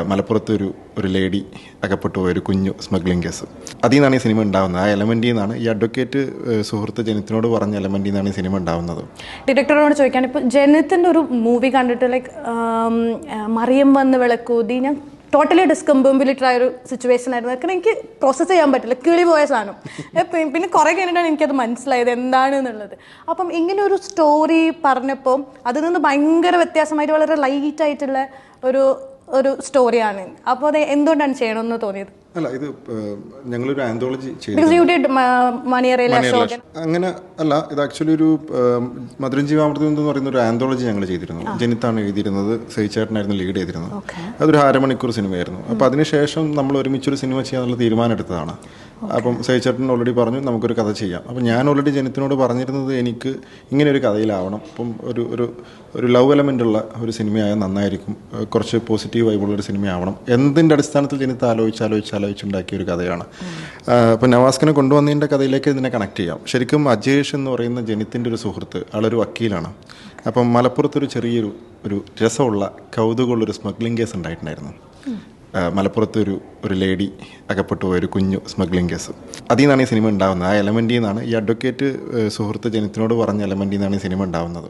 മലപ്പുറത്ത് ഒരു ലേഡി അകപ്പെട്ടു പോയ ഒരു കുഞ്ഞു സ്മഗ്ലിംഗ് കേസ്. അതിൽ നിന്നാണ് ഈ സിനിമ ഉണ്ടാകുന്നത്. ആ എലമെൻറ്റിൽ നിന്നാണ് ഈ അഡ്വക്കേറ്റ് സുഹൃത്ത് ജനിത്തിനോട് പറഞ്ഞ എലമെൻറ്റിൽ നിന്നാണ് ഈ സിനിമ ഉണ്ടാകുന്നത്. ഡയറക്ടറോട് ചോദിക്കാൻ, ഇപ്പോൾ ജനിത്തിൻ്റെ ഒരു മൂവി കണ്ടിട്ട് ലൈക്ക് മറിയം വന്ന് വിളക്കൂതി, ഞാൻ ടോട്ടലി ഡിസ്കംബിലിറ്റഡ് ആയൊരു സിറ്റുവേഷൻ ആയിരുന്നു. കാരണം എനിക്ക് പ്രോസസ്സ് ചെയ്യാൻ പറ്റില്ല, കിളി പോയ സാധനം. പിന്നെ കുറേ കഴിഞ്ഞിട്ടാണ് എനിക്കത് മനസ്സിലായത് എന്താണെന്നുള്ളത്. അപ്പം ഇങ്ങനെ ഒരു സ്റ്റോറി പറഞ്ഞപ്പോൾ അതിൽ നിന്ന് ഭയങ്കര വ്യത്യാസമായിട്ട് വളരെ ലൈറ്റായിട്ടുള്ള ഒരു സ്റ്റോറിയാണ്. അപ്പോൾ അത് എന്തുകൊണ്ടാണ് ചെയ്യണമെന്ന് തോന്നിയത്? അല്ല, ഇത് ഞങ്ങളൊരു ആന്തോളജി അങ്ങനെ അല്ല, ഇത് ആക്ച്വലി ഒരു മധുരം ജീവാമൃതം എന്ന് പറയുന്ന ഒരു ആന്തോളജി ഞങ്ങൾ ചെയ്തിരുന്നു. ജനിത്താണ് എഴുതിയിരുന്നത്, സഹിച്ചേട്ടനായിരുന്നു ലീഡ് ചെയ്തിരുന്നത്. അതൊരു 1/2 മണിക്കൂർ സിനിമയായിരുന്നു. അപ്പോൾ അതിനുശേഷം നമ്മൾ ഒരുമിച്ചൊരു സിനിമ ചെയ്യാനുള്ള തീരുമാനം എടുത്തതാണ്. അപ്പം സഹിച്ചേട്ടൻ ഓൾറെഡി പറഞ്ഞു നമുക്കൊരു കഥ ചെയ്യാം. അപ്പം ഞാൻ ഓൾറെഡി ജനിത്തിനോട് പറഞ്ഞിരുന്നത് എനിക്ക് ഇങ്ങനെ ഒരു കഥയിലാവണം, അപ്പം ഒരു ലവ് എലമെൻ്റ് ഉള്ള ഒരു സിനിമയായാൽ നന്നായിരിക്കും, കുറച്ച് പോസിറ്റീവ് വൈബുള്ളൊരു സിനിമയാവണം. എന്തിൻ്റെ അടിസ്ഥാനത്തിൽ ജനിത്ത് ആലോചിച്ചുണ്ടാക്കിയ ഒരു കഥയാണ്. അപ്പം നവാസ്കിനെ കൊണ്ടുവന്നതിൻ്റെ കഥയിലേക്ക് ഇതിനെ കണക്ട് ചെയ്യാം. ശരിക്കും അജേഷ് എന്ന് പറയുന്ന ജനിത്തിൻ്റെ ഒരു സുഹൃത്ത്, ആളൊരു വക്കീലാണ്. അപ്പം മലപ്പുറത്തൊരു ചെറിയൊരു രസമുള്ള കൗതുകമുള്ളൊരു സ്മഗ്ലിംഗ് കേസ് ഉണ്ടായിട്ടുണ്ടായിരുന്നു. മലപ്പുറത്ത് ഒരു ലേഡി അകപ്പെട്ടു പോയ ഒരു കുഞ്ഞു സ്മഗ്ലിംഗ് കേസ്. അതിൽ നിന്നാണ് ഈ സിനിമ ഉണ്ടാകുന്നത്. ആ എലമെൻറ്റിൽ നിന്നാണ് ഈ അഡ്വക്കേറ്റ് സുഹൃത്ത് ജനിത്തിനോട് പറഞ്ഞ എലമെൻറ്റിൽ നിന്നാണ് ഈ സിനിമ ഉണ്ടാകുന്നത്.